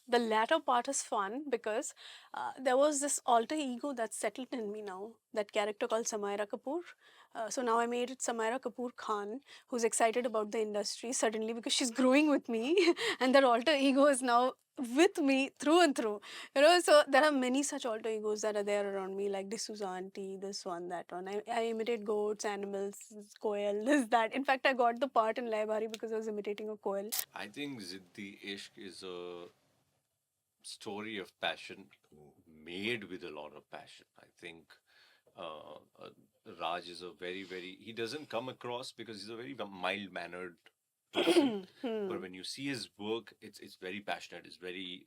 the latter part is fun because there was this alter ego that settled in me now. That character called Samaira Kapoor. So now I made it Samaira Kapoor Khan, who's excited about the industry suddenly because she's growing with me, and that alter ego is now with me through and through. So there are many such alter egos that are there around me, like D'Souza auntie, this one, that one. I imitate goats, animals, koel, this, that. In fact, I got the part in Laibari because I was imitating a koel. I think Ziddi Ishq is a story of passion made with a lot of passion. I think uh, uh, Raj is a he doesn't come across because he's a very mild mannered person. But when you see his work, it's very passionate, it's very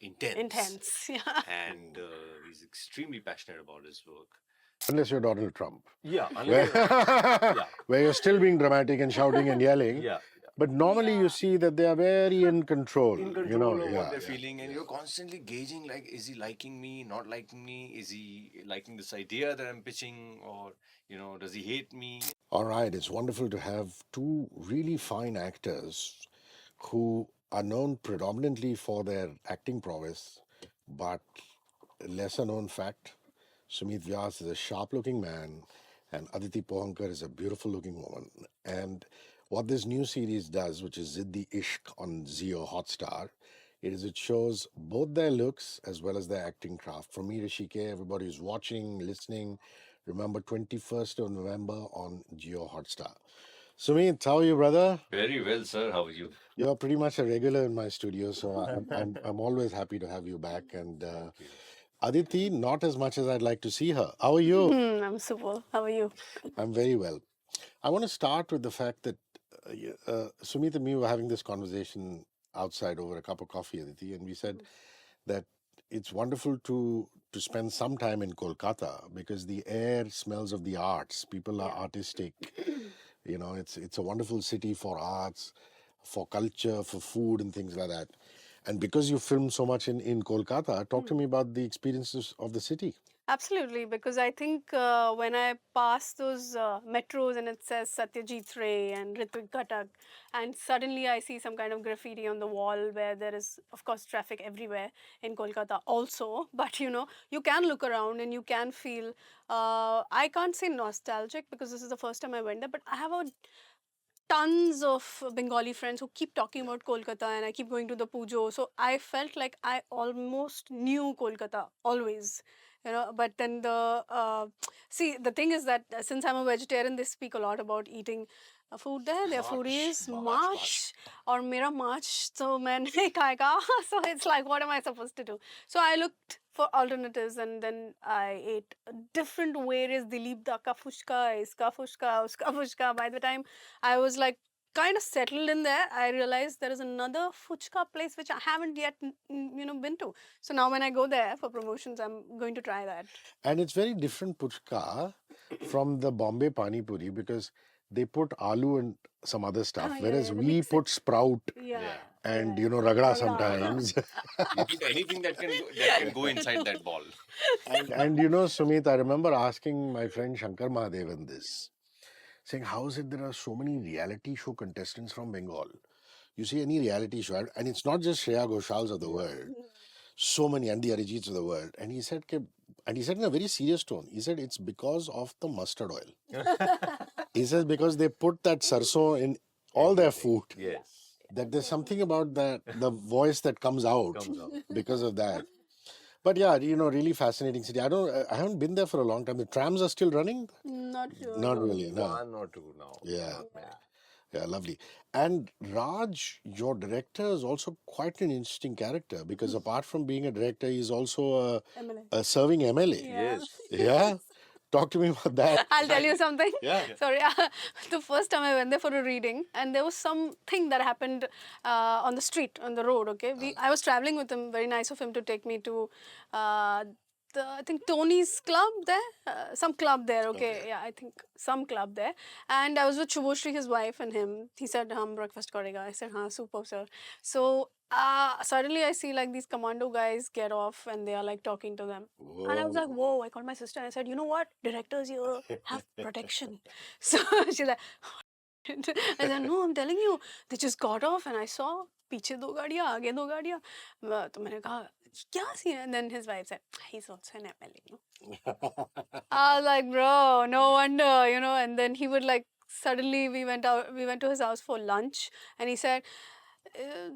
intense. Intense, yeah. And he's extremely passionate about his work. Unless you're Donald Trump. Yeah, Where, yeah, where you're still being dramatic and shouting and yelling. yeah. But normally you see that they are very in control. In you control know, of yeah, what they're yeah. feeling, and you're constantly gauging, like, is he liking me, not liking me? Is he liking this idea that I'm pitching, or does he hate me? All right, it's wonderful to have two really fine actors who are known predominantly for their acting prowess, but lesser known fact, Sumeet Vyas is a sharp looking man and Aditi Pohankar is a beautiful looking woman. And what this new series does, which is Ziddi Ishq on Zio Hotstar, it shows both their looks as well as their acting craft. For me, Hrishi K, everybody who's watching, listening, remember 21st of November on Geo Hotstar. Sumit, how are you, brother? Very well, sir. How are you? You're pretty much a regular in my studio, so I'm always happy to have you back. And Thank you. Aditi, not as much as I'd like to see her. How are you? I'm super. How are you? I'm very well. I want to start with the fact that Sumit and me were having this conversation outside over a cup of coffee, Aditi, and we said that it's wonderful to spend some time in Kolkata because the air smells of the arts. People are Yeah. artistic. It's a wonderful city for arts, for culture, for food, and things like that. And because you film so much in Kolkata, talk to me about the experiences of the city. Absolutely, because I think when I pass those metros and it says Satyajit Ray and Ritvik Ghatak, and suddenly I see some kind of graffiti on the wall where there is, of course, traffic everywhere in Kolkata also. But you can look around and you can feel, I can't say nostalgic because this is the first time I went there, but I have a tons of Bengali friends who keep talking about Kolkata and I keep going to the pujo. So I felt like I almost knew Kolkata always, But then see, the thing is that since I'm a vegetarian, they speak a lot about eating food there. Their food is march or mera march. So main nahi khayega. So it's like, what am I supposed to do? So I looked for alternatives and then I ate different various Dilip da ka fushka, iska fushka, uska fushka. By the time I was like kind of settled in there, I realized there is another fuchka place which I haven't yet been to. So now when I go there for promotions, I'm going to try that. And it's very different puchka from the Bombay Pani Puri because they put aloo and some other stuff, whereas They we mix it. put sprout Yeah. and Yeah. ragda Ragda. sometimes. You put anything that can go inside that ball. and Sumit, I remember asking my friend Shankar Mahadevan this, saying, how is it there are so many reality show contestants from Bengal? You see any reality show, and it's not just Shreya Ghoshals of the world, so many, and the Arijits of the world. And he said in a very serious tone, he said, it's because of the mustard oil. He says, because they put that sarson in all their food. Yes. That there's something about that, the voice that comes out because of that. But yeah, really fascinating city. I haven't been there for a long time. The trams are still running? Not sure. Not really, no. One or two now. Yeah. Not many. Yeah, lovely. And Raj, your director is also quite an interesting character because apart from being a director, he's also MLA. a serving MLA. Yes. Yeah. Talk to me about that. I'll tell you something. Yeah. Sorry, the first time I went there for a reading, and there was something that happened on the street, on the road. Okay, I was traveling with him. Very nice of him to take me to I think Tony's club there, some club there. Okay, yeah, I think some club there. And I was with Shubhoshri, his wife, and him. He said, "Hum breakfast karega." I said, "Haan, super, sir." So suddenly I see like these commando guys get off and they are like talking to them. And I was like, whoa, I called my sister and I said, you know what? Directors here have protection. So she's like, I said, no, I'm telling you, they just got off and I saw पीछे 2 गाड़ियाँ, आगे 2 गाड़ियाँ. तो मैंने कहा, क्या scene है? Then his wife said, he's also an MLA, you know. I was like, bro, no wonder, you know. And then he would like, suddenly we went to his house for lunch, and he said, uh,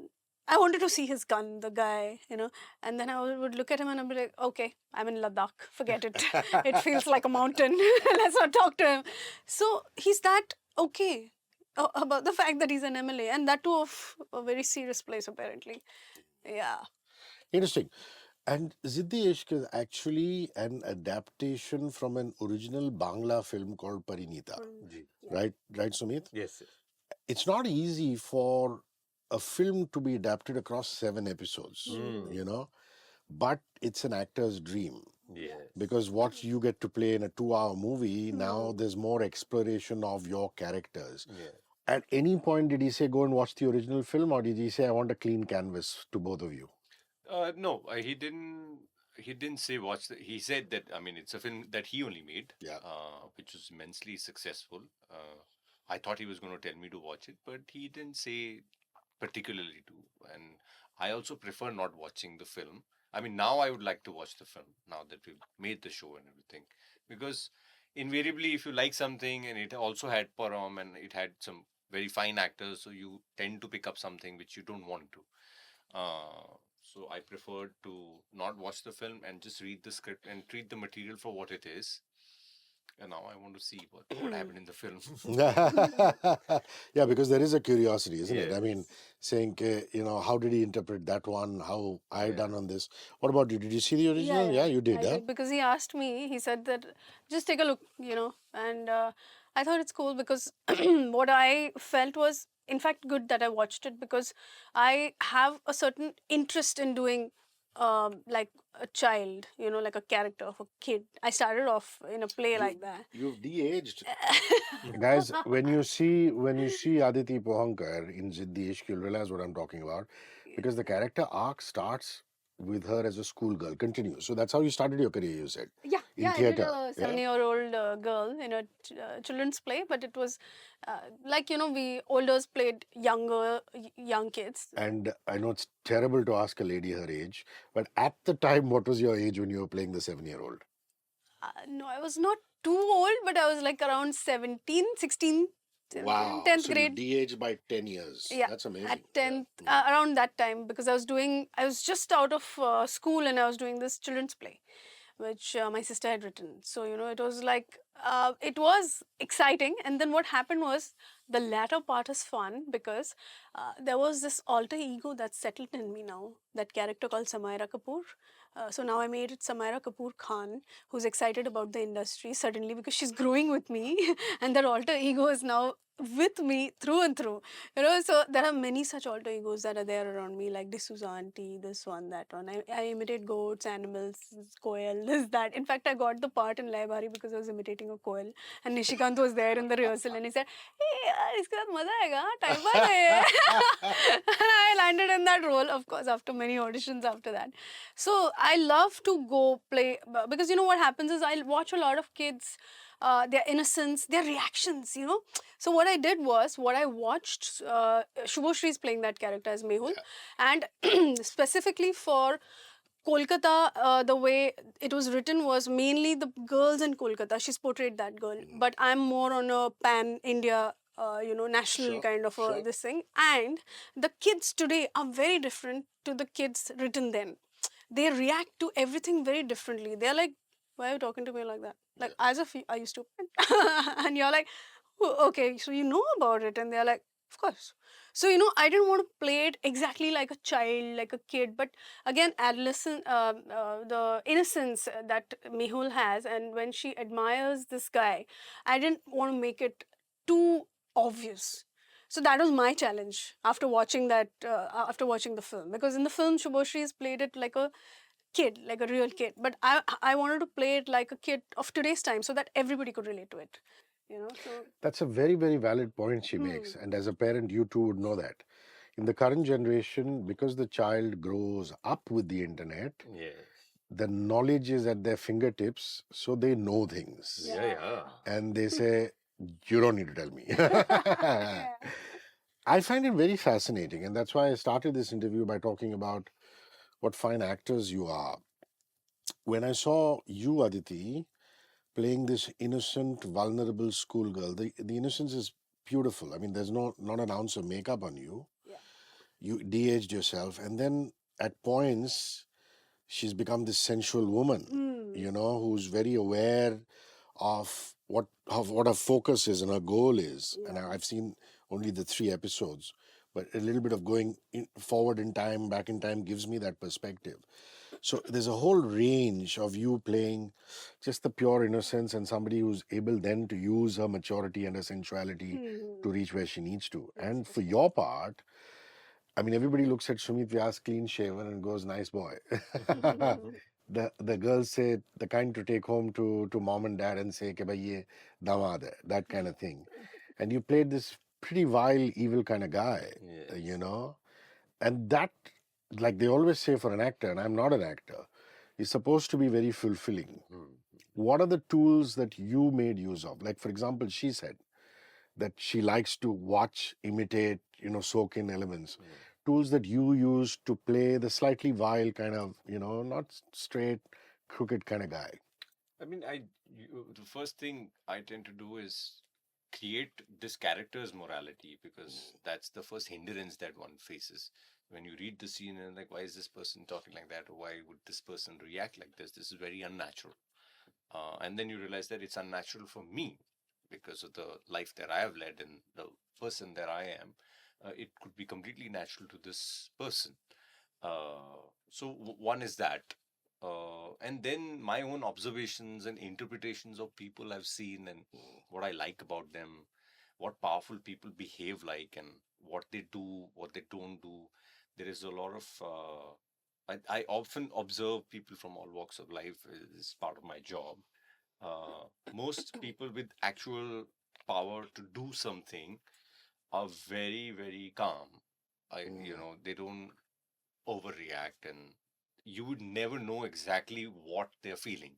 I wanted to see his gun, the guy, you know. And then I would look at him and I'd be like, okay, I'm in Ladakh, forget it. It feels like a mountain. Let's not talk to him. So he's that okay about the fact that he's an MLA, and that too of a very serious place, apparently. Yeah. Interesting. And Ziddi Ishq is actually an adaptation from an original Bangla film called Parinita. Ji. Right, Sumit? Yes. It's not easy for a film to be adapted across 7 episodes, Hmm. you know, but it's an actor's dream. Yes. Because what you get to play in a 2-hour movie, now there's more exploration of your characters. Yeah. At any point, did he say, go and watch the original film, or did he say, I want a clean canvas to both of you? No, he didn't. He didn't say watch. He said that, I mean, it's a film that he only made, Yeah. which was immensely successful. I thought he was going to tell me to watch it, but he didn't say particularly to. And I also prefer not watching the film. I mean, now I would like to watch the film now that we've made the show and everything, because invariably, if you like something and it also had Param and it had some very fine actors, so you tend to pick up something which you don't want to. So I preferred to not watch the film and just read the script and treat the material for what it is. And now I want to see what happened in the film. Yeah, because there is a curiosity, isn't it? I mean, Yes. saying, you know, how did he interpret that one? How I've done Yeah. on this? What about you? Did you see the original? Yeah, you did, I huh? did, because he asked me. He said that just take a look, you know, and I thought it's cool because what I felt was, in fact, good that I watched it, because I have a certain interest in doing like a child, you know, like a character of a kid. I started off in a play like that. You've de-aged. Guys, when you see Aditi Pohankar in Ziddi Ishq, you'll realize what I'm talking about, because the character arc starts with her as a schoolgirl, continues. So that's how you started your career, you said. Yeah, In yeah, I did theatre. a Yeah. 7-year-old girl in a children's play, but it was like, you know, we olders played young kids. And I know it's terrible to ask a lady her age, but at the time, what was your age when you were playing the 7-year-old? No, I was not too old, but I was like around 17, 16, Wow. 10th So you grade. de-aged by 10 years. Yeah, That's amazing. at Yeah. 10th, around that time, because I was just out of school and I was doing this children's play, which my sister had written. So, you know, it was like, it was exciting. And then what happened was, the latter part is fun because there was this alter ego that settled in me now, that character called Samaira Kapoor. So now I made it Samaira Kapoor Khan, who's excited about the industry suddenly because she's growing with me, and that alter ego is now with me through and through. You know, so there are many such alter egos that are there around me, like D'Souza auntie, this one, that one. I imitate goats, animals, koel, this, that. In fact, I got the part in Laibari because I was imitating a koel, and Nishikant was there in the rehearsal, and he said, "Hey, yaar, iske baad maza aayega, time pass hai ye." And I landed in that role, of course, after many auditions after that. So I love to go play, because you know what happens is, I watch a lot of kids, their innocence, their reactions, you know. So what I did was, what I watched, Shubhoshri is playing that character as Mehul, and specifically for Kolkata, the way it was written was mainly the girls in Kolkata. She's portrayed that girl, but I'm more on a pan India, you know, national Sure, kind of sure. this thing. And the kids today are very different to the kids written then. They react to everything very differently. They're like, "Why are you talking to me like that?" Like, as if are you stupid? And you're like, "Oh, okay, so you know about it," and they're like, "Of course." So, you know, I didn't want to play it exactly like a child, like a kid, but again, adolescent, the innocence that Mehul has, and when she admires this guy, I didn't want to make it too obvious. So that was my challenge after watching that, after watching the film, because in the film, Shubhoshri has played it like a kid, like a real kid, but I wanted to play it like a kid of today's time, so that everybody could relate to it. You know, so That's a very, very valid point she makes. And as a parent, you too would know that. In the current generation, because the child grows up with the internet, Yes. the knowledge is at their fingertips, so they know things. Yeah. And they say, you don't need to tell me. I find it very fascinating, and that's why I started this interview by talking about what fine actors you are. When I saw you, Aditi, playing this innocent, vulnerable schoolgirl, the innocence is beautiful. I mean, there's not an ounce of makeup on you. Yeah. You de-aged yourself, and then at points she's become this sensual woman, Hmm. who's very aware of what her focus is and her goal is. And Yeah. I've seen only the 3 episodes, but a little bit of going forward in time, back in time, gives me that perspective. So there's a whole range of you playing just the pure innocence and somebody who's able then to use her maturity and her sensuality Hmm. to reach where she needs to. Yes, And yes, for your part, I mean, everybody looks at Sumeet Vyas clean shaven and goes, "Nice boy." yes. The girls say the kind to take home to mom and dad and say, "Ke bhai ye damad hai," that kind of thing. And you played this pretty vile, evil kind of guy, Yes. and that, like they always say for an actor, and I'm not an actor, is supposed to be very fulfilling. Hmm. What are the tools that you made use of? Like, for example, she said that she likes to watch, imitate, soak in elements. Hmm. Tools that you use to play the slightly vile kind of, not straight, crooked kind of guy. I mean, the first thing I tend to do is create this character's morality, because that's the first hindrance that one faces. When you read the scene and like, why is this person talking like that? Or why would this person react like this? This is very unnatural. And then you realize that it's unnatural for me because of the life that I have led and the person that I am. It could be completely natural to this person. So one is that, and then my own observations and interpretations of people I've seen and what I like about them, what powerful people behave like, and what they do, what they don't do. There is a lot of I often observe people from all walks of life as part of my job. Most people with actual power to do something are very, very calm. They don't overreact, and you would never know exactly what they're feeling.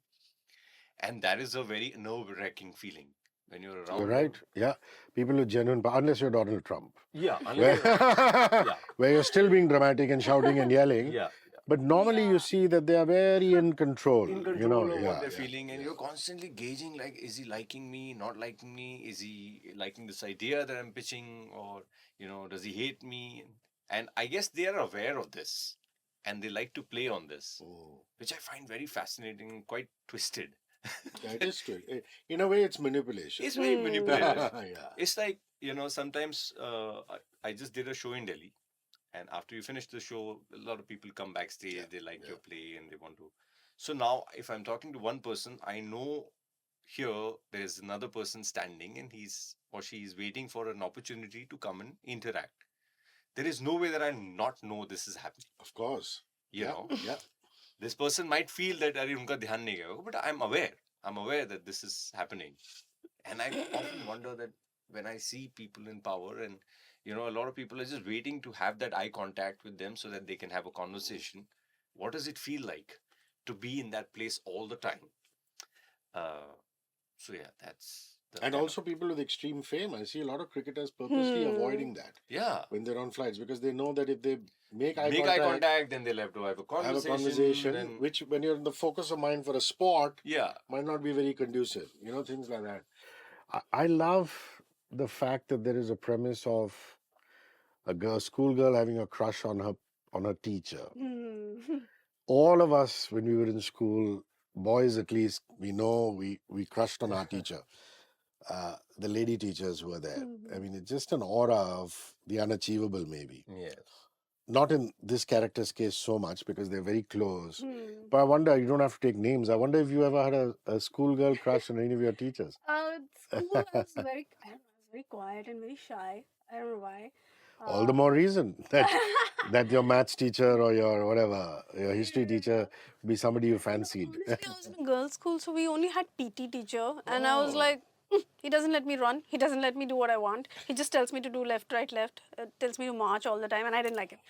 And that is a very nerve-wracking feeling when you're You're around right. them. Yeah. People with genuine power, unless you're Donald Trump, Yeah, where, unless yeah, where you're still being dramatic and shouting and yelling. yeah, But normally you Yeah. see that they are very in control, in control of what Yeah, they're yeah, feeling, and yeah. you're constantly gauging, like, is he liking me, not liking me, is he liking this idea that I'm pitching, or does he hate me? And I guess they are aware of this, and they like to play on this, Mm. which I find very fascinating and quite twisted. That is true. In a way, it's manipulation. It's very manipulative. Hmm. Yeah. It's like, sometimes I just did a show in Delhi, and after you finish the show, a lot of people come backstage, Yeah. they like Yeah. your play and they want to. So now, if I'm talking to one person, I know here there's another person standing, and he's or she is waiting for an opportunity to come and interact. There is no way that I not know this is happening. Of course. You Yeah. know, Yeah. this person might feel that अरे उनका ध्यान नहीं गया होगा, but I'm aware. I'm aware that this is happening. And I often wonder that when I see people in power, and a lot of people are just waiting to have that eye contact with them so that they can have a conversation. What does it feel like to be in that place all the time? Uh, so yeah, that's the And kind also people with extreme fame. I see a lot of cricketers purposely Hmm. avoiding that yeah. when they're on flights because they know that if they make eye Make eye contact, contact, then they'll have to have a have conversation, and which when you're in the focus of mind for a sport, yeah. might not be very conducive. Things like that. I love the fact that there is a premise of a schoolgirl having a crush on her teacher. Hmm. All of us, when we were in school, boys at least, we know we crushed on our teacher, the lady teachers who were there. I Hmm. mean, it's just an aura of the unachievable, maybe. Yes. Not in this character's case so much because they're very close. Hmm. But I wonder, you don't have to take names. I wonder if you ever had a schoolgirl crush on any of your teachers. At school, I was very, I don't know, I was very quiet and very shy. I don't know why. All the Uh, more reason that your maths teacher or your whatever, your history yeah. teacher be somebody you No, fancied. honestly, I was in a girls' school, so we only had PT teacher, and I was Oh. like, he doesn't let me run. He doesn't let me do what I want. He just tells me to do left, right, left. Tells me to march all the time, and I didn't like it.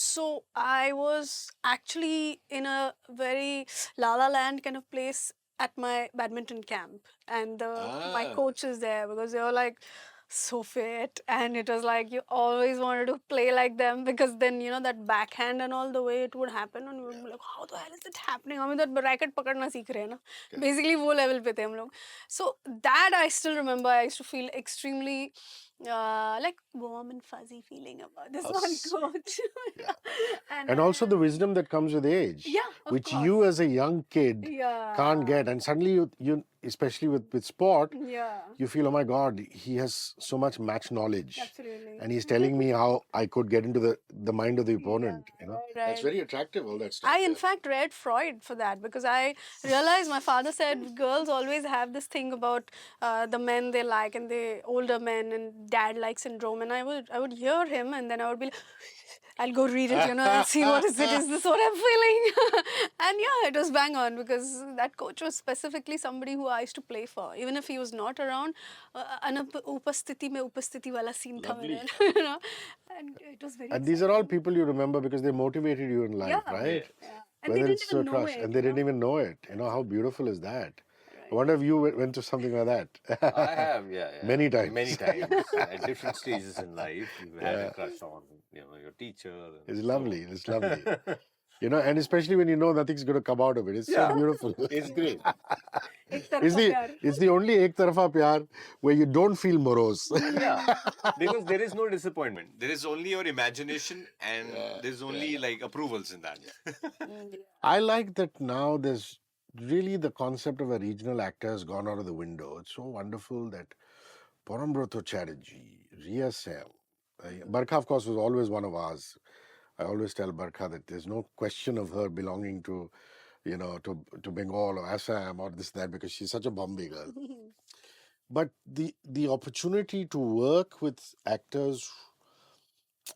So I was actually in a very la la land kind of place at my badminton camp, and my Ah. coach is there because they were like, so fit, and it was like you always wanted to play like them, because then that backhand and all, the way it would happen, and we would be like, how the hell is it happening? I mean, that racket pakadna seekh rahe hain na. Basically वो level पे थे हम लोग. So that I still remember. I used to feel extremely like warm and fuzzy feeling about this one Us. coach. And also the wisdom that comes with age, yeah, of which course. you as a young kid Yeah. can't get. And suddenly you especially with sport, Yeah. you feel, oh my God, he has so much match knowledge. Absolutely. And he's telling me how I could get into the mind of the opponent. Right, That's right. very attractive, all that stuff. I, in fact, read Freud for that, because I realized my father said girls always have this thing about the men they like, and the older men, and dad like syndrome. And I would hear him, and then I would be like, I'll go read it, and see what is it. Is this what I'm feeling? And yeah, it was bang on, because that coach was specifically somebody who I used to play for, even if he was not around. Upasthiti mein upasthiti wala scene tha Lovely. मेरा, and it was very. And these are all people you remember because they motivated you in life, right? Yeah. And Whether they it's didn't even your know crush, it. and they didn't even know it. How beautiful is that? I wonder if you went to something like that. I have, yeah. Many times. Many times. At different stages in life, you had a crush on, your teacher. And It's so lovely. on. It's lovely. And especially when you know nothing's going to come out of it. It's so beautiful. It's great. It's the only ek tarafa pyar where you don't feel morose. Yeah, because there is no disappointment. There is only your imagination, and there's only like approvals in that. I like that now there's really the concept of a regional actor has gone out of the window. It's so wonderful that Parambrata Chatterjee, Ria Sam, Barkha, of course, was always one of ours. I always tell Barkha that there's no question of her belonging to, to Bengal or Assam or this, that, because she's such a Bombay girl. But the opportunity to work with actors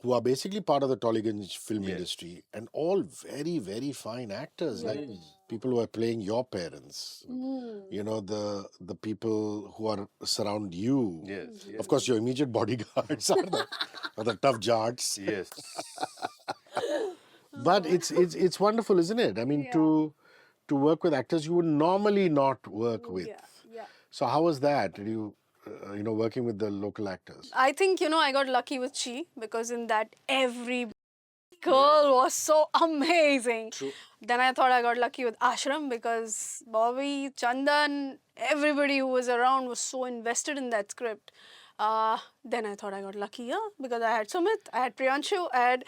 who are basically part of the Tollygunge film industry, and all very, very fine actors, like people who are playing your parents, the people who are surround you. Yes. Of course, your immediate bodyguards are the tough jarts. Yes. But it's wonderful, isn't it? I mean, to work with actors you would normally not work with. Yeah. So how was that? Did you, working with the local actors? I think, I got lucky with Chi, because in that every girl was so amazing. True. Then I thought I got lucky with Ashram, because Bobby, Chandan, everybody who was around was so invested in that script. Then I thought I got lucky, because I had Sumit, I had Priyanshu, I had,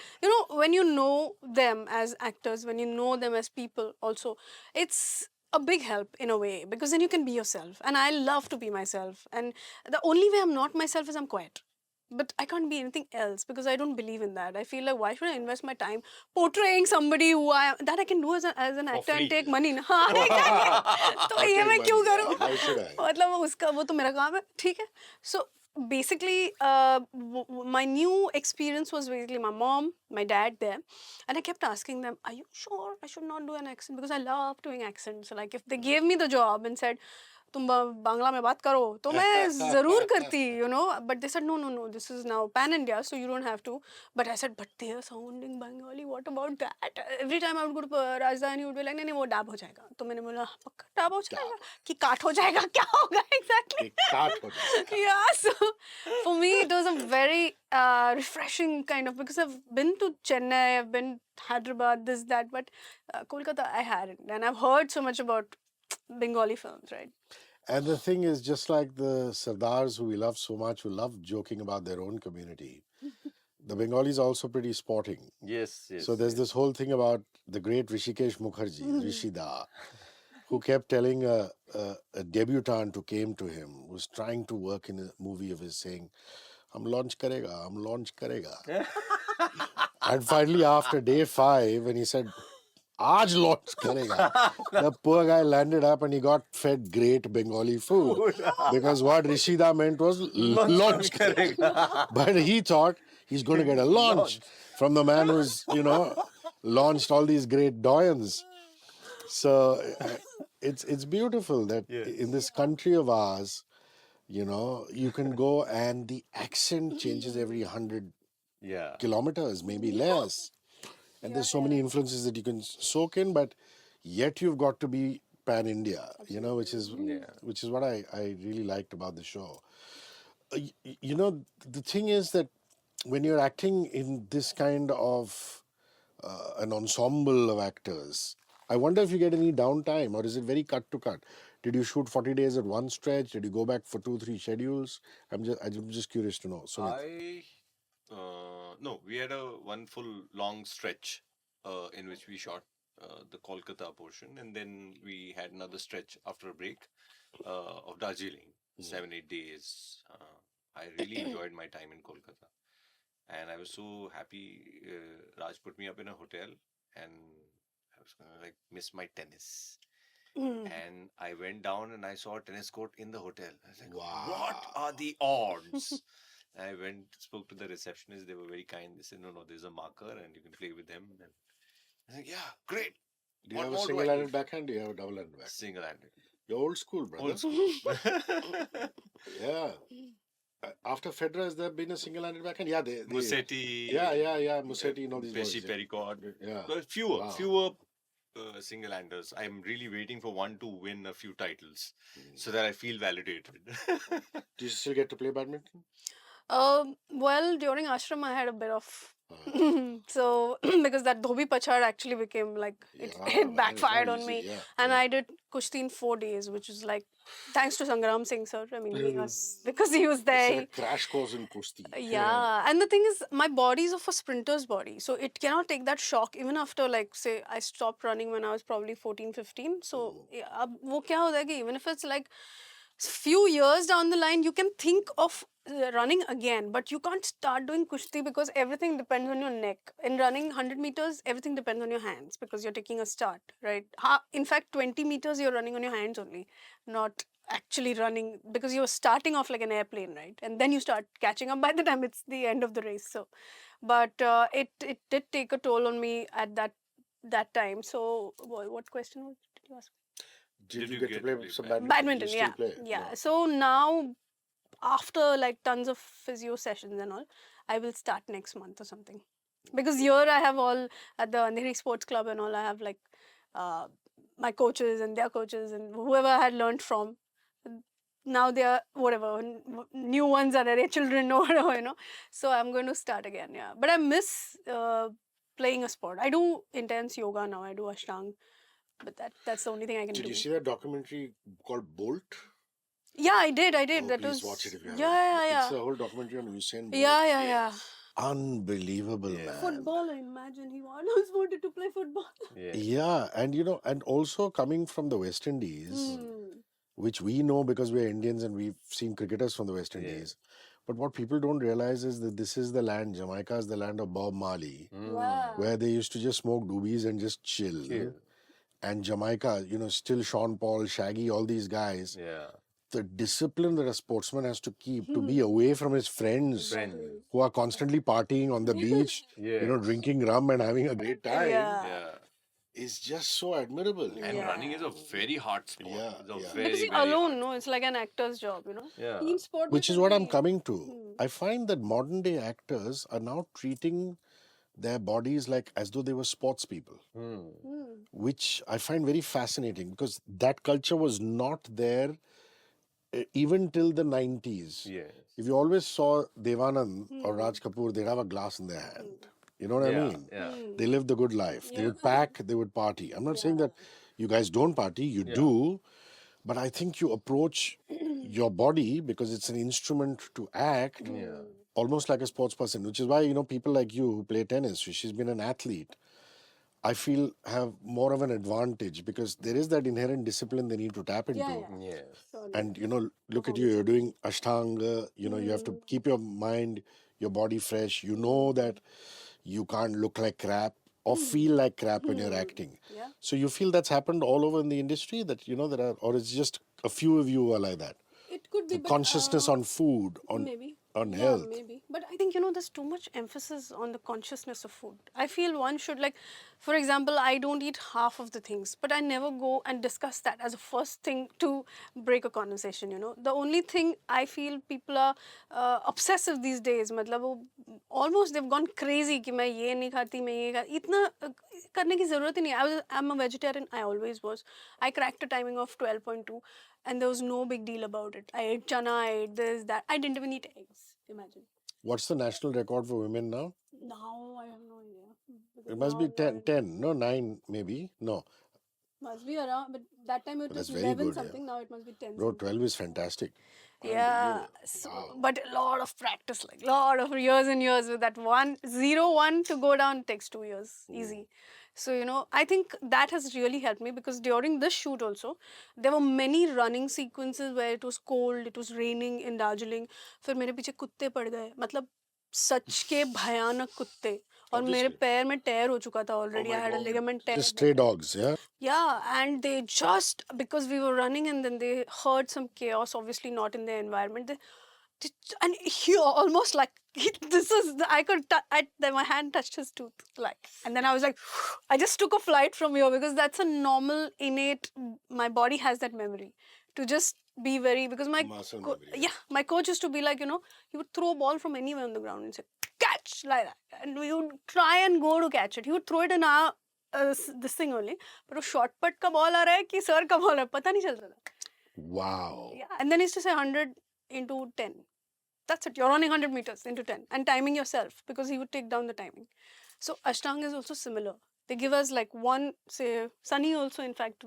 when you know them as actors, when you know them as people also, it's a big help in a way, because then you can be yourself. And I love to be myself. And the only way I'm not myself is I'm quiet. But I can't be anything else, because I don't believe in that. I feel like, why should I invest my time portraying somebody who that I can do as an actor and take money? हाँ, exactly. तो ये मैं क्यों करूँ? How should I? मतलब वो तो मेरा काम है, ठीक है? So basically, my new experience was basically my mom, my dad there, and I kept asking them, are you sure I should not do an accent? Because I love doing accents. So like if they gave me the job and said, तुम बांग्ला में बात करो, तो मैं जरूर करती, but they said no, this is now pan India, so you don't have to. But I said, but they are sounding Bengali, what about that? Every time I would go to Rajdhani, would be like, नहीं वो डाब हो जाएगा. तो मैंने बोला पक्का डाब हो जाएगा कि काट हो जाएगा, क्या होगा exactly? काट हो जाएगा. Yeah, so for me it was a very refreshing kind of, because I've been to Chennai, I've been Hyderabad, this, that, but Kolkata I hadn't, and I've heard so much about Bengali films, right? And the thing is, just like the Sardars who we love so much, who love joking about their own community, the Bengalis are also pretty sporting. Yes. So there's this whole thing about the great Rishikesh Mukherjee, Rishi Da, who kept telling a debutant who came to him, who was trying to work in a movie of his, saying, "Hum launch karega." And finally, after day 5, when he said, "Aaj launch karega," the poor guy landed up and he got fed great Bengali food. Because what Rishida meant was launch karega. But he thought he's going to get a launch from the man who's, launched all these great doyens. So it's beautiful that in this country of ours, you can go and the accent changes every 100 kilometers, maybe less. And there's so many influences that you can soak in, but yet you've got to be pan-India, which is what I really liked about the show. You know, the thing is that when you're acting in this kind of an ensemble of actors, I wonder if you get any downtime, or is it very cut to cut? Did you shoot 40 days at one stretch? Did you go back for 2, 3 schedules? I'm just curious to know. Sumit. No, we had a one full long stretch in which we shot the Kolkata portion, and then we had another stretch after a break of Darjeeling, 7, 8 days. I really enjoyed my time in Kolkata, and I was so happy. Raj put me up in a hotel, and I was gonna like miss my tennis. And I went down and I saw a tennis court in the hotel. I was like, what are the odds? I went, spoke to the receptionist. They were very kind. They said, no, there's a marker and you can play with them. And I said, yeah, great. Do you What have a more do I single-handed need? backhand? Do you have a double-handed backhand? Single-handed. You're old school, brother. Old school. Yeah. After Federer, has there been a single-handed backhand? Yeah, they Musetti. Yeah. Musetti, you know these Pesci boys. Yeah. Pericot. Yeah. But fewer, Wow. fewer single-handers. I'm really waiting for one to win a few titles so that I feel validated. Do you still get to play badminton? Well, during ashram, I had a bit of. So, because that dhobi pachad actually became like, Yeah, man, it it's not backfired on easy, me. yeah, And yeah. I did kushti in 4 days, which is like, thanks to Sangram Singh, sir. I mean, because he was It's like there. a crash course in kushti. Yeah, and the thing is, my body is of a sprinter's body, so it cannot take that shock even after, like, say, I stopped running when I was probably 14, 15. So, अब वो क्या होता है कि even if it's like few years down the line, you can think of running again, but you can't start doing kushti because everything depends on your neck. In running 100 meters, everything depends on your hands because you're taking a start, right? In fact, 20 meters, you're running on your hands only, not actually running, because you're starting off like an airplane, right? And then you start catching up by the time it's the end of the race. So, but it did take a toll on me at that time. So, what question did you ask? Did you you get to get play to play some badminton? badminton? Do you Badminton, still yeah, play? yeah. No. So now, after like tons of physio sessions and all, I will start next month or something. Because here I have all at the Andheri Sports Club and all. I have like uh, my coaches and their coaches and whoever I had learned from. Now they are whatever new ones are their children or whatever, you know. So I'm going to start again. Yeah, but I miss playing a sport. I do intense yoga now. I do ashtang, but that's the only thing I can Did do. you see that documentary called Bolt? Yeah, I did. Oh, That please was watch it if you haven't. yeah. It's a whole documentary on Usain Bolt. Yeah. Unbelievable, Yeah. man. Footballer, imagine he always wanted to play football. Yeah, and you know, and also coming from the West Indies, which we know because we're Indians and we've seen cricketers from the West Indies. But what people don't realize is that this is the land, Jamaica is the land of Bob Marley, Yeah. where they used to just smoke doobies and just chill. And Jamaica, you know, still Sean Paul, Shaggy, all these guys. Yeah. The discipline that a sportsman has to keep to be away from his friends who are constantly partying on the beach, you know, drinking rum and having a great time Yeah. is just so admirable. And Yeah. running is a very hard sport. Yeah, It's a yeah. very, Because very alone, hard no, it's like an actor's job, you know. Yeah. Team sport, Which is what I'm coming to. I find that modern day actors are now treating their bodies like as though they were sports people, which I find very fascinating because that culture was not there even till the 90s. Yes. If you always saw Devanand or Raj Kapoor, they'd have a glass in their hand. You know what I mean? Yeah. They lived the good life. They would pack, they would party. I'm not saying that you guys don't party, you do, but I think you approach your body because it's an instrument to act almost like a sports person, which is why, you know, people like you who play tennis, she's been an athlete, I feel have more of an advantage because there is that inherent discipline they need to tap into. Yes. And you know, look at you, you're doing ashtanga, you know, you have to keep your mind, your body fresh. You know that you can't look like crap or feel like crap when you're acting. Yeah. So you feel that's happened all over in the industry that, you know, there are, or it's just a few of you who are like that. It could be, The but consciousness on food, on maybe on yeah, health. maybe. But I think, you know, there's too much emphasis on the consciousness of food. I feel one should like For example, I don't eat half of the things, but I never go and discuss that as a first thing to break a conversation. The only thing I feel people are obsessive these days, मतलब वो almost they've gone crazy कि मैं ये नहीं खाती, मैं ये खाती, इतना करने की ज़रूरत ही नहीं है. I'm a vegetarian. I always was. I cracked a timing of 12.2, and there was no big deal about it. I ate chana, I ate this, that. I didn't even eat eggs. Imagine. What's the national record for women now? Now I have no idea. Because It must now be we are 10, 10, no, 9 maybe. No, must be around, but that time it but was that's very 11 good. Yeah. something. Now it must be 10 Bro, something. 12 is fantastic. Yeah, Unbelievable. so, Wow. but a lot of practice, like lot of years and years with that 1-0-1 to go down takes 2 years, easy. So I think that has really helped me, because during this shoot also there were many running sequences where it was cold, it was raining in Darjeeling. फिर मेरे पीछे कुत्ते पड़ गए, मतलब सच के भयानक कुत्ते, और मेरे Obviously. पैर में tear हो चुका था already. I had a ligament tear Just there. stray dogs, yeah? Yeah, and they just, because we were running and then they heard some chaos, obviously not in their environment. And he almost like, this is, I could, then my hand touched his tooth, like, and then I was like, I just took a flight from here, because that's a normal, innate, my body has that memory to just be very, because Muscle memory, yeah. yeah, my coach used to be like, he would throw a ball from anywhere on the ground and say, catch, like that. And we would try and go to catch it. He would throw it in our this thing only, पर वो short put का ball आ रहा है कि sir का ball है, पता नहीं चलता था. Wow. Yeah, and then he used to say 100 into 10. That's it. You're running 100 meters into 10 and timing yourself, because he would take down the timing. So Ashtanga is also similar. They give us like one, say, Sunny also, in fact,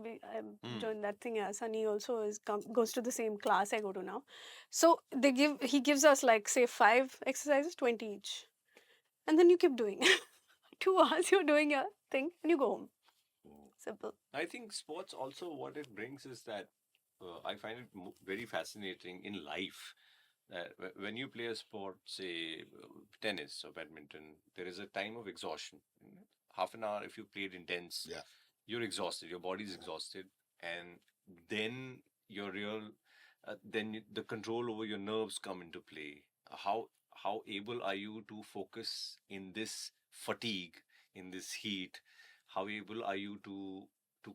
joined that thing. Yeah, Sunny also goes to the same class I go to now. So he gives us like, say, 5 exercises, 20 each. And then you keep doing. 2 hours you're doing your thing and you go home. Simple. I think sports also, what it brings is that I find it very fascinating in life. When you play a sport, say tennis or badminton, there is a time of exhaustion. Half an hour, if you played intense, Yeah. you're exhausted, your body's exhausted, and then your real, the control over your nerves come into play. How able are you to focus in this fatigue, in this heat? How able are you to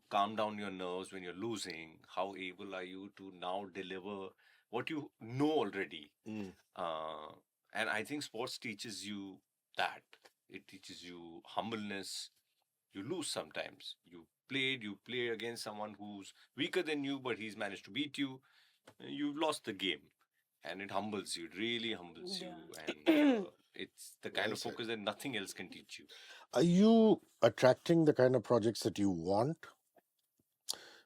calm down your nerves when you're losing? How able are you to now deliver what you know already? Uh, and I think sports teaches you that. It teaches you humbleness. You lose sometimes. You play against someone who's weaker than you, but he's managed to beat you. You've lost the game. And it humbles you. It really humbles you. And it's the kind Well of said. focus that nothing else can teach you. Are you attracting the kind of projects that you want?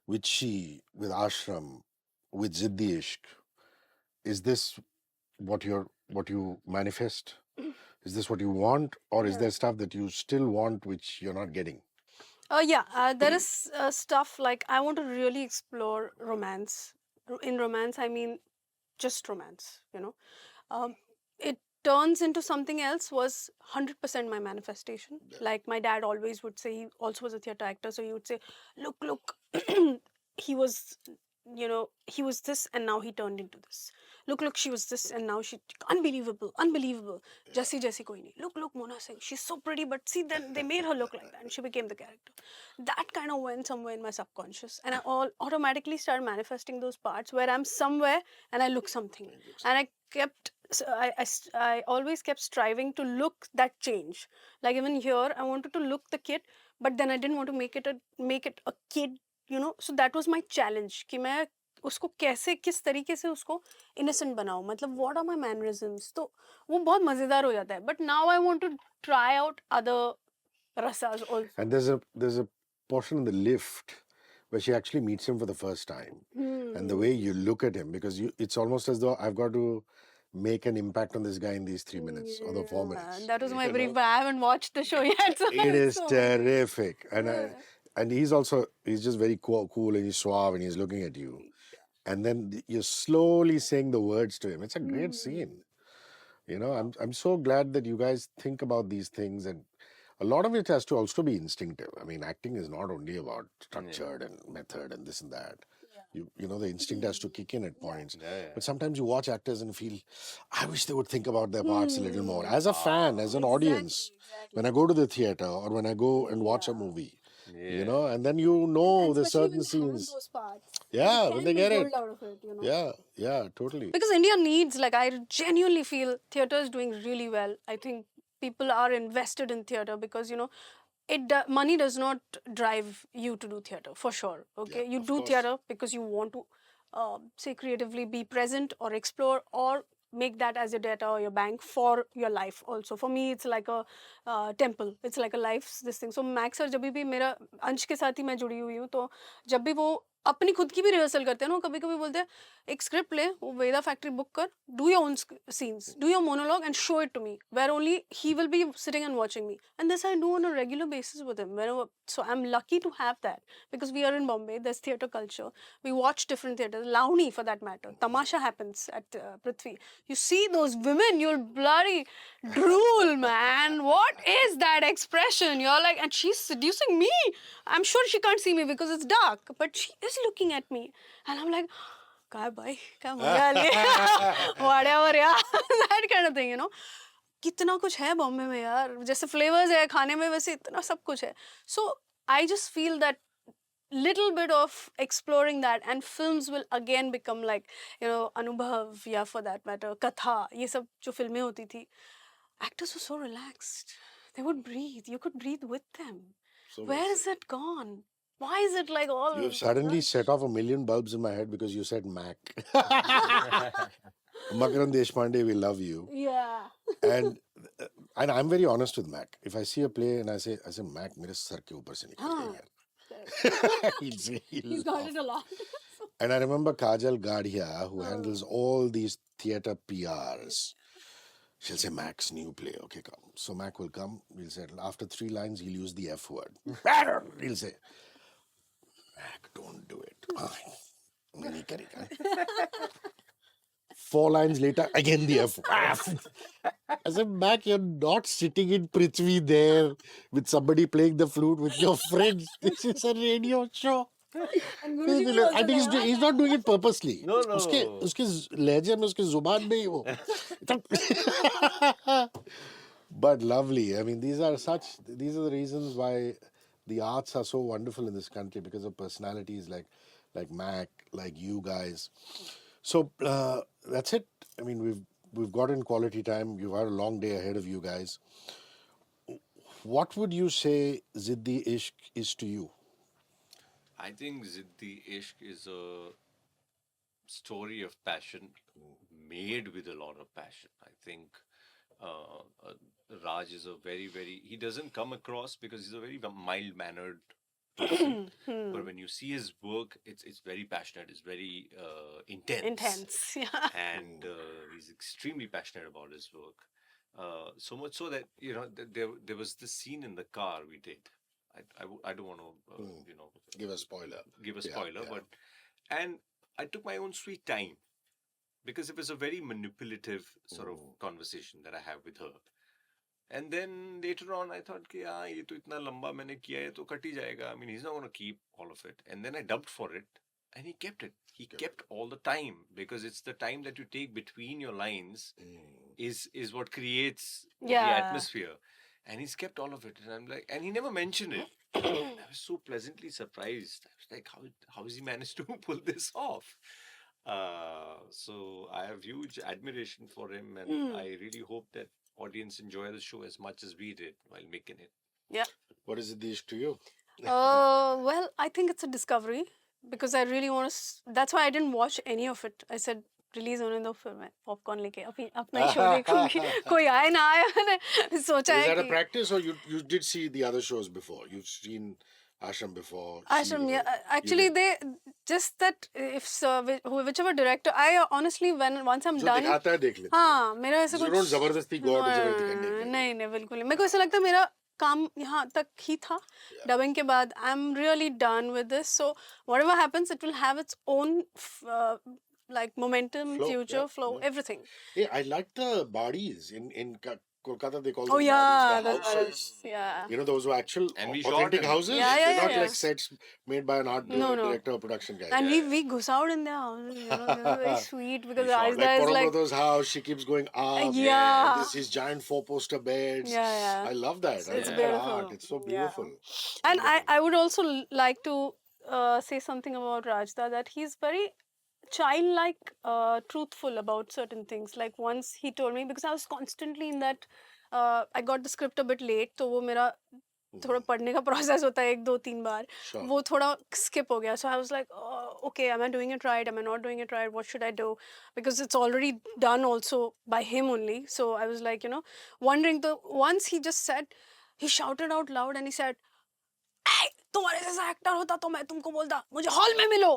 With She, with Ashram, with Ziddi Ishq? Is this what you manifest? Is this what you want? Or is Yeah. there stuff that you still want which you're not getting? Yeah, there is stuff like I want to really explore romance. In romance, I mean just romance. It turns into something else was 100% my manifestation. Like my dad always would say, he also was a theatre actor, so he would say, look, he was, he was this and now he turned into this. Look, she was this and now she, unbelievable. Jesse koi nahi. Look, Mona Singh, she's so pretty, but see, then they made her look like that and she became the character. That kind of went somewhere in my subconscious, and I automatically started manifesting those parts where I'm somewhere and I look something, and I kept I always kept striving to look that change. Like even here, I wanted to look the kid, but then I didn't want to make it a kid. So that was my challenge कि मैं उसको कैसे किस तरीके से उसको innocent बनाऊं, मतलब what are my mannerisms, तो वो बहुत मजेदार हो जाता है. But now I want to try out other rasas also. And there's a portion in the lift where she actually meets him for the first time. And the way you look at him, because it's almost as though I've got to make an impact on this guy in these 3 minutes or the 4 minutes. That was my You brief, know? but I haven't watched the show yet. So It is so terrific. Yeah. And he's just very cool and he's suave and he's looking at you. And then you're slowly saying the words to him. It's a great scene. I'm so glad that you guys think about these things, and a lot of it has to also be instinctive. I mean, acting is not only about structured and method and this and that. You know, the instinct has to kick in at points. Yeah, yeah. But sometimes you watch actors and feel, I wish they would think about their parts a little more. Hmm. As a fan, as an audience, when I Exactly. go to the theater or when I go and watch a Yeah. movie, you Yeah. know, and then you And know there's especially certain when they have scenes. those parts, they Yeah, when they can be get pulled it. out of it. Yeah, yeah, totally. Because India needs, like, I genuinely feel theatre is doing really well. I think people are invested in theatre because, money does not drive you to do theatre, for sure. Okay, Yeah, you of do course. theatre because you want to, say, creatively be present or explore or make that as your data or your bank for your life also. For me, it's like a temple. It's like a life's this thing. So Max और जब भी मेरा अंश के साथ ही मैं जुड़ी हुई हूँ, तो जब भी वो अपनी खुद की भी रिहर्सल करते हैं ना, कभी कभी बोलते हैं एक स्क्रिप्ट ले, वो वेदा फैक्ट्री बुक कर, do your own scenes, do your monologue and show it to me, where only he will be sitting and watching me. And this I do on a regular basis with him. So I'm lucky to have that because we are in Bombay. There's theatre culture. We watch different theatres. Launi, for that matter. Tamasha happens at Prithvi. You see those women, you'll bloody drool, man. What is that expression? You're like, and she's seducing me. I'm sure she can't see me because it's dark, but she is looking at me. And I'm like, काय भाई क्या मजा लिया whatever यार that kind of thing. कितना कुछ है बॉम्बे में यार, जैसे फ्लेवर्स है खाने में वैसे इतना सब कुछ है. So I just feel that little bit of exploring that, and films will again become like, Anubhav, या for that matter कथा, ये सब जो फिल्में होती थी, actors were so relaxed, they would breathe, you could breathe with them. So well Where said. is it gone? Why is it like all You have suddenly rush? set off a million bulbs in my head because you said Mac. Makaran Deshpande, we love you. Yeah. And and I'm very honest with Mac. If I see a play and I say Mac, मेरे sir के ऊपर से निकल गया हाँ. यार. He'll say, He's got it a lot. And I remember Kajal Gadhia, who handles all these theatre PRs. She'll say, Mac's new play. Okay, come. So Mac will come. We'll say, after 3 lines, he'll use the F word. He'll say, Mac, don't do it. नहीं करेगा. 4 lines later, again the F. I said, Mac, you're not sitting in Prithvi there with somebody playing the flute with your friends. This is a radio show. And Guruji was also I think there, he's not doing it purposely. No, उसके लहजे में उसकी जुबान में ही वो. But lovely. I mean, these are the reasons why the arts are so wonderful in this country, because of personalities like Mac, like you guys. So that's it. I mean, we've gotten quality time. You've had a long day ahead of you guys. What would you say Ziddi Ishq is to you? I think Ziddi Ishq is a story of passion made with a lot of passion. I think Raj is a very, very, he doesn't come across because he's a very mild mannered person. But when you see his work, it's very passionate, it's very intense. Intense. Yeah. And he's extremely passionate about his work. So much so that, there was this scene in the car we did. I don't want to, Give a spoiler. give a Yeah, spoiler, yeah. but and I took my own sweet time because it was a very manipulative sort of conversation that I have with her. And then later on, I thought, कि हाँ ये तो इतना लंबा मैंने किया है तो कट ही जाएगा. I mean, he's not going to keep all of it. And then I dubbed for it, and he kept it. He kept all the time, because it's the time that you take between your lines is what creates the Yeah. atmosphere. And he's kept all of it, and I'm like, and he never mentioned it. I was so pleasantly surprised. I was like, how has he managed to pull this off? So I have huge admiration for him, and I really hope that audience enjoy the show as much as we did while making it. Yeah. What is Ziddi Ishq to you? Well, I think it's a discovery because I really want to. That's why I didn't watch any of it. I said release होने दो फिर मैं popcorn लेके अपना ही show देखूंगी. कोई आए ना आए, मैंने सोचा Is है that a कि practice, or you did see the other shows before? You've seen Ashram before? Ashram, yeah. Actually, did. they just that if whichever director, I honestly once I'm जो done. दिखाता है देख लेते हैं. हाँ, मेरा ऐसा You कुछ don't जबरदस्ती go out of जगह दिखाने के लिए. नहीं बिल्कुल नहीं. मेरे को ऐसा लगता है मेरा काम यहाँ तक ही था. Dubbing के बाद I'm really done with this. So whatever happens, it will have its own like momentum, Flow, future, yeah, flow, yeah. everything. Hey, I like the bodies in Kolkata, they call Oh them yeah, models, the the houses. models. Yeah. You know, those were actual And we shot authentic in them. houses. Yeah, yeah, They're yeah, not yeah. like sets made by an art No, no. director or production guy. And Yeah. we goose out in their houses, you know, this is very sweet because We shot Ajda Like is Param like, Brothers' house, she keeps going up. yeah, And this his giant four-poster beds. yeah, yeah. I love that. I It's love that Yeah. art. beautiful. It's so Yeah. beautiful. And Wonderful. I would also like to say something about Rajda, that he's very childlike, truthful about certain things. Like once he told me, because I was constantly in that, I got the script a bit late, तो वो मेरा थोड़ा पढ़ने का process होता है 1 2 3 बार, Sure. वो थोड़ा skip हो गया. So I was like, okay, am I doing it right, am I not doing it right, what should I do, because it's already done also by him only. So I was like, you know, wondering. So once he just said, he shouted out loud and he said, "Hey, तुम्हारे जैसा actor होता तो मैं तुमको बोलता मुझे hall में मिलो."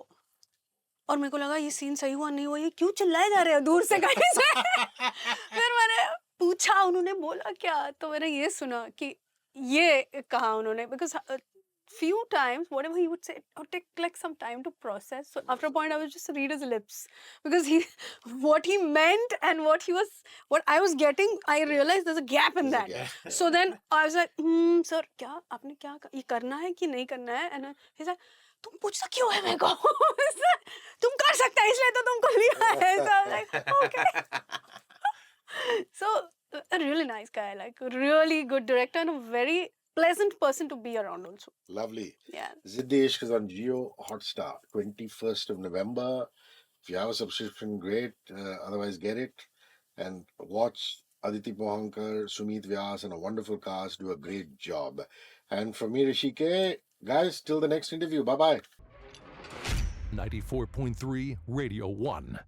और मेरे को लगा ये सीन सही हुआ नहीं हुआ, ये क्यों चिल्लाए जा रहे हो दूर से कहीं से। फिर मैंने पूछा, उन्होंने बोला क्या, तो मैंने ये सुना कि ये कहा उन्होंने, because few times whatever he would say, it would take like some time to process. So after a point I would just read his lips, because he what he meant and what I was getting, I realized there's a gap in There's a that. gap. So then I was like, sir, क्या आपने क्या ये करना है कि नहीं करना है, and he said, तुम पूछता क्यों है मेरे को, तुम कर सकता है इसलिए तो तुमको लिया है. So I was like, okay. So a really nice guy, like a really good director and a very pleasant person to be around also. Lovely. Yeah. Ziddi Ishq is on Geo Hotstar, 21st of November. If you have a subscription, great. Otherwise, get it. And watch Aaditi Pohankar, Sumeet Vyas, and a wonderful cast do a great job. And from me, Hrishi K, guys, till the next interview. Bye-bye. 94.3 Radio 1.